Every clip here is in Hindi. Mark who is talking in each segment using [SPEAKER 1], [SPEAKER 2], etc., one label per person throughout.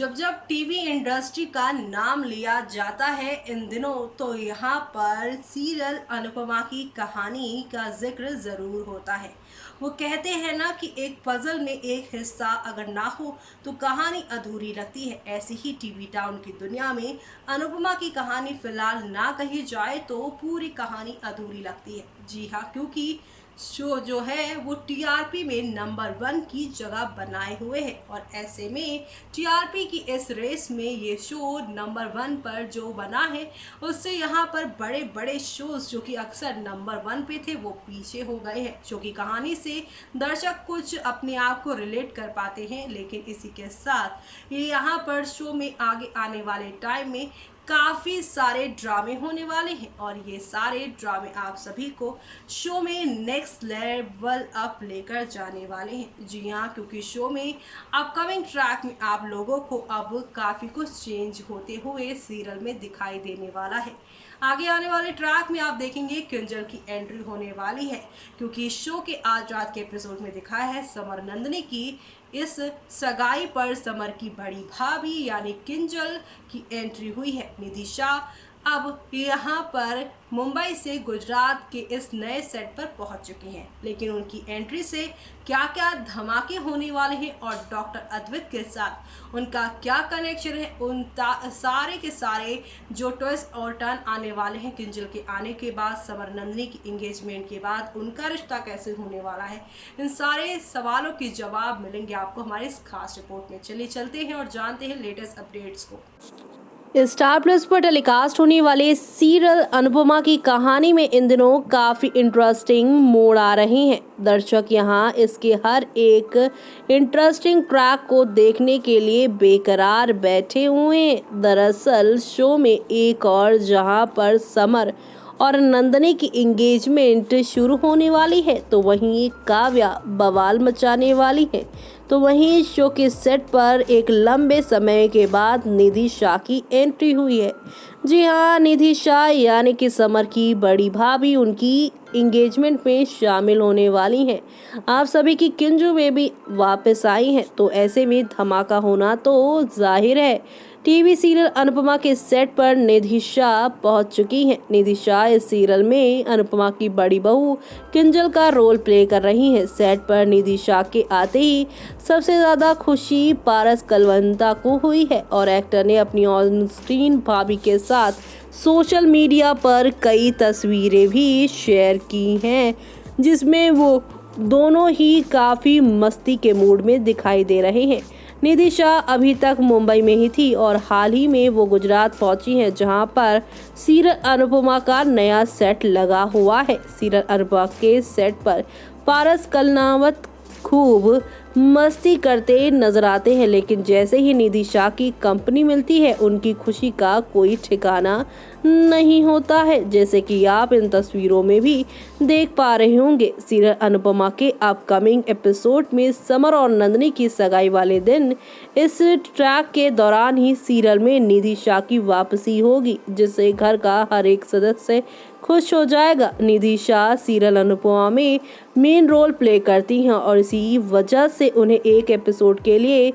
[SPEAKER 1] जब जब टीवी इंडस्ट्री का नाम लिया जाता है इन दिनों तो यहाँ पर सीरियल अनुपमा की कहानी का जिक्र जरूर होता है। वो कहते हैं ना कि एक पजल में एक हिस्सा अगर ना हो तो कहानी अधूरी लगती है। ऐसी ही टीवी टाउन की दुनिया में अनुपमा की कहानी फिलहाल ना कही जाए तो पूरी कहानी अधूरी लगती है। जी हाँ, क्योंकि शो जो है वो टीआरपी में नंबर 1 की जगह बनाए हुए है और ऐसे में टीआरपी की इस रेस में ये शो नंबर 1 पर जो बना है उससे यहाँ पर बड़े बड़े शोज जो कि अक्सर नंबर 1 पे थे वो पीछे हो गए हैं। शो की कहानी से दर्शक कुछ अपने आप को रिलेट कर पाते हैं, लेकिन इसी के साथ ये यहाँ पर शो में आगे आने वाले टाइम में काफ़ी सारे ड्रामे होने वाले हैं और ये सारे ड्रामे आप सभी को शो में नेक्स्ट लेवल अप लेकर जाने वाले हैं। जी हाँ, क्योंकि शो में अपकमिंग ट्रैक में आप लोगों को अब काफ़ी कुछ चेंज होते हुए सीरियल में दिखाई देने वाला है। आगे आने वाले ट्रैक में आप देखेंगे किंजल की एंट्री होने वाली है, क्योंकि शो के आज रात के एपिसोड में दिखाया है समर नंदनी की इस सगाई पर समर की बड़ी भाभी यानी किंजल की एंट्री हुई है। निधि शाह अब यहाँ पर मुंबई से गुजरात के इस नए सेट पर पहुंच चुकी हैं, लेकिन उनकी एंट्री से क्या क्या धमाके होने वाले हैं और डॉक्टर अद्वैत के साथ उनका क्या कनेक्शन है, उन सारे के सारे जो ट्विस्ट और टर्न आने वाले हैं किंजल के आने के बाद, समर नंदनी की एंगेजमेंट के बाद उनका रिश्ता कैसे होने वाला है, इन सारे सवालों के जवाब मिलेंगे आपको हमारे इस खास रिपोर्ट में। चलिए चलते हैं और जानते हैं लेटेस्ट अपडेट्स को।
[SPEAKER 2] स्टार प्लस पर टेलीकास्ट होने वाले सीरियल अनुपमा की कहानी में इन दिनों काफी इंटरेस्टिंग मोड़ आ रहे हैं। दर्शक यहां इसके हर एक इंटरेस्टिंग ट्रैक को देखने के लिए बेकरार बैठे हुए हैं। दरअसल शो में एक और जहां पर समर और नंदनी की एंगेजमेंट शुरू होने वाली है तो वहीं काव्या बवाल मचाने वाली है। तो वहीं शो के सेट पर एक लंबे समय के बाद निधि शाह की एंट्री हुई है। जी हाँ, निधि शाह यानी कि समर की बड़ी भाभी उनकी एंगेजमेंट में शामिल होने वाली हैं। आप सभी की किंजू बेबी वापस आई हैं, तो ऐसे में धमाका होना तो जाहिर है। टीवी सीरियल अनुपमा के सेट पर निधि शाह पहुंच चुकी हैं। निधि शाह इस सीरियल में अनुपमा की बड़ी बहू किंजल का रोल प्ले कर रही हैं। सेट पर निधि शाह के आते ही सबसे ज्यादा खुशी पारस कलवंता को हुई है और एक्टर ने अपनी ऑन स्क्रीन भाभी के साथ सोशल मीडिया पर कई तस्वीरें भी शेयर की हैं, जिसमें वो दोनों ही काफी मस्ती के मूड में दिखाई दे रहे हैं। निधि शाह अभी तक मुंबई में ही थी और हाल ही में वो गुजरात पहुंची हैं, जहां पर सीरियल अनुपमा का नया सेट लगा हुआ है। सीरियल अनुपमा के सेट पर पारस कलनावत खूब मस्ती करते नजर आते हैं, लेकिन जैसे ही निधि शाह की कंपनी मिलती है उनकी खुशी का कोई ठिकाना नहीं होता है, जैसे कि आप इन तस्वीरों में भी देख पा रहे होंगे। सीरियल अनुपमा के अपकमिंग एपिसोड में समर और नंदनी की सगाई वाले दिन इस ट्रैक के दौरान ही सीरियल में निधि शाह की वापसी होगी, जिससे घर का हर एक सदस्य खुश हो जाएगा। निधि शाह सीरियल अनुपमा में मेन रोल प्ले करती हैं और इसी वजह से उन्हें एक एपिसोड के लिए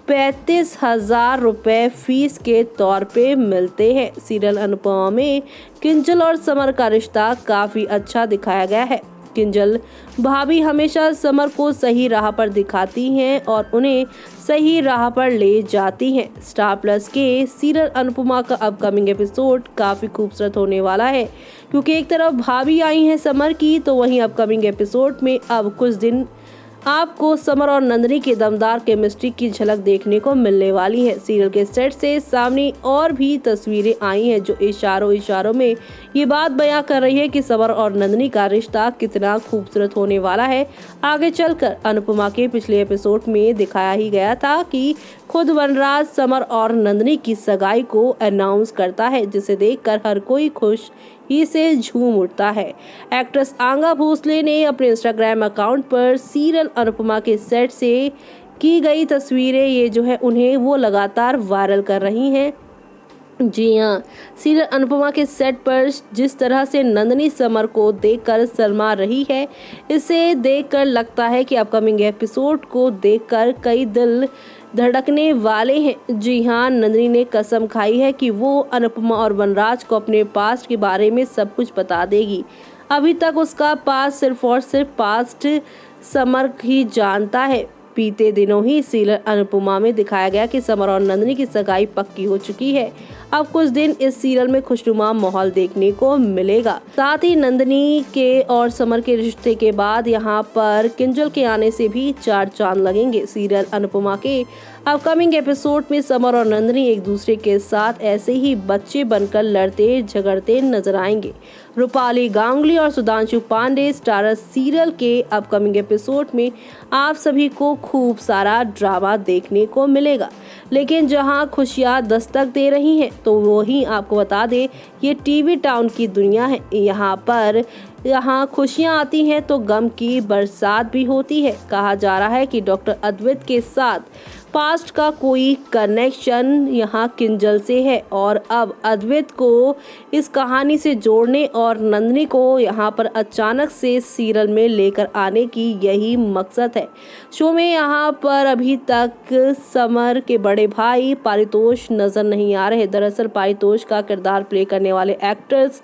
[SPEAKER 2] 35,000 रुपए फीस के तौर पे मिलते हैं। सीरियल अनुपमा में किंजल और समर का रिश्ता काफी अच्छा दिखाया गया है। किंजल भाभी हमेशा समर को सही राह पर दिखाती हैं और उन्हें सही राह पर ले जाती हैं। स्टार प्लस के सीरियल अनुपमा का अपकमिंग एपिसोड काफी खूबसूरत होने वाला है, क्योंकि एक तरफ भाभी आई हैं समर की, तो वहीं अपकमिंग एपिसोड में अब कुछ दिन आपको समर और नंदनी की दमदार केमिस्ट्री की झलक देखने को मिलने वाली है। सीरियल के सेट से सामने और भी तस्वीरें आई हैं जो इशारों में ये बात बयां कर रही है कि समर और नंदनी का रिश्ता कितना खूबसूरत होने वाला है। आगे चलकर अनुपमा के पिछले एपिसोड में दिखाया ही गया था कि खुद वनराज समर और नंदनी की सगाई को अनाउंस करता है, जिसे देखकर हर कोई खुश ही से झूम उठता है। एक्ट्रेस आंगा भोसले ने अपने इंस्टाग्राम अकाउंट पर सीरियल अनुपमा के सेट से की गई तस्वीरें ये जो है उन्हें वो लगातार वायरल कर रही हैं। जी हाँ, सीरियल अनुपमा के सेट पर जिस तरह से नंदिनी समर को देखकर शर्मा रही है, इसे देखकर लगता है कि अपकमिंग एपिसोड को देखकर कई दिल धड़कने वाले हैं। जी हाँ, नंदिनी ने कसम खाई है कि वो अनुपमा और वनराज को अपने पास्ट के बारे में सब कुछ बता देगी। अभी तक उसका पास्ट सिर्फ और सिर्फ पास्ट समर ही जानता है। बीते दिनों ही सीरियल अनुपमा में दिखाया गया कि समर और नंदिनी की सगाई पक्की हो चुकी है। अब कुछ दिन इस सीरियल में खुशनुमा माहौल देखने को मिलेगा। साथ ही नंदिनी के और समर के रिश्ते के बाद यहाँ पर किंजल के आने से भी चार चांद लगेंगे। सीरियल अनुपमा के अपकमिंग एपिसोड में समर और नंदिनी एक दूसरे के साथ ऐसे ही बच्चे बनकर लड़ते झगड़ते नजर आएंगे। रूपाली गांगुली और सुधांशु पांडे स्टारर सीरियल के अपकमिंग एपिसोड में आप सभी को खूब सारा ड्रामा देखने को मिलेगा। लेकिन जहां खुशियां दस्तक दे रही हैं, तो वो ही आपको बता दे, ये टीवी टाउन की दुनिया है। यहाँ खुशियां आती हैं तो गम की बरसात भी होती है। कहा जा रहा है कि डॉक्टर अद्वैत के साथ पास्ट का कोई कनेक्शन यहाँ किंजल से है और अब अद्वैत को इस कहानी से जोड़ने और नंदिनी को यहाँ पर अचानक से सीरियल में लेकर आने की यही मकसद है। शो में यहाँ पर अभी तक समर के बड़े भाई पारितोष नजर नहीं आ रहे। दरअसल पारितोष का किरदार प्ले करने वाले एक्टर्स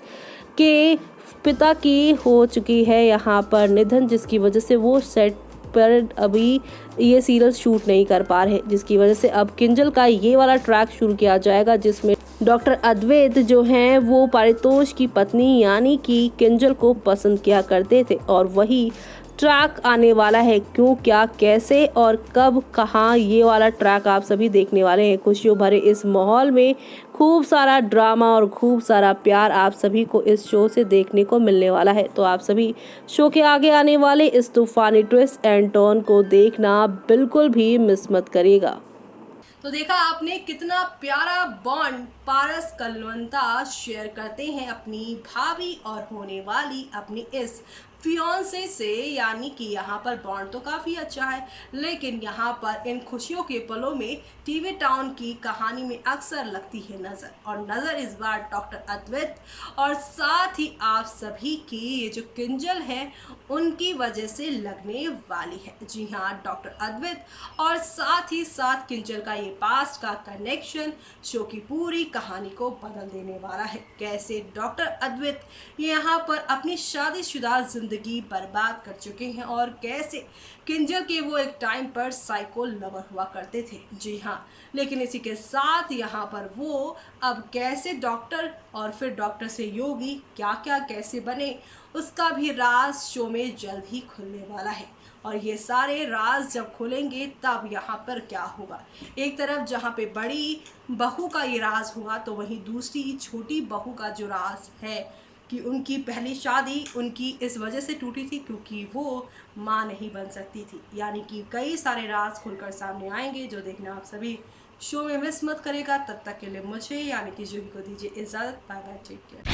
[SPEAKER 2] के पिता की हो चुकी है यहाँ पर निधन, जिसकी वजह से वो सेट पर अभी ये सीरियल शूट नहीं कर पा रहे, जिसकी वजह से अब किंजल का ये वाला ट्रैक शुरू किया जाएगा, जिसमें डॉक्टर अद्वैत जो हैं वो पारितोष की पत्नी यानी कि किंजल को पसंद किया करते थे और वही ट्रैक आने वाला है। क्यों, क्या, कैसे और कब, कहाँ, ये वाला ट्रैक आप सभी देखने वाले हैं। खुशियों भरे इस माहौल में खूब सारा ड्रामा और खूब सारा प्यार आप सभी को इस शो से देखने को मिलने वाला है। तो आप सभी शो के आगे आने वाले इस तूफानी ट्विस्ट एंड टर्न को देखना बिल्कुल भी मिस मत करिएगा।
[SPEAKER 1] तो देखा आपने कितना प्यारा बॉन्ड पारस कलवंता शेयर करते हैं अपनी भाभी और होने वाली अपनी इस फियांसे से, यानी कि यहाँ पर बॉन्ड तो काफ़ी अच्छा है। लेकिन यहाँ पर इन खुशियों के पलों में टीवी टाउन की कहानी में अक्सर लगती है नज़र, और नज़र इस बार डॉक्टर अद्वैत और साथ ही आप सभी की ये जो किंजल है उनकी वजह से लगने वाली है। जी हाँ, डॉक्टर अद्वैत और साथ ही साथ किंजल का ये पास्ट का कनेक्शन शो की पूरी कहानी को बदल देने वाला है। कैसे डॉक्टर अद्वैत यहाँ पर अपनी शादीशुदा जिंदगी बर्बाद कर चुके हैं और कैसे किंजल के वो एक टाइम पर साइको लवर हुआ करते थे। जी हाँ, लेकिन इसी के साथ यहाँ पर वो अब कैसे डॉक्टर और फिर डॉक्टर से योगी क्या क्या कैसे बने, उसका भी राज शो में जल्द ही खुलने वाला है। और ये सारे राज जब खुलेंगे तब यहाँ पर क्या होगा, एक तरफ जहाँ पे बड़ी बहू का ये राज हुआ, तो वहीं दूसरी छोटी बहू का जो राज है कि उनकी पहली शादी उनकी इस वजह से टूटी थी क्योंकि वो माँ नहीं बन सकती थी। यानी कि कई सारे राज खुलकर सामने आएंगे जो देखना आप सभी शो में मिस मत करेगा। तब तक के लिए मुझे यानी कि जूही को दीजिए इजाज़त। Bye bye, take care.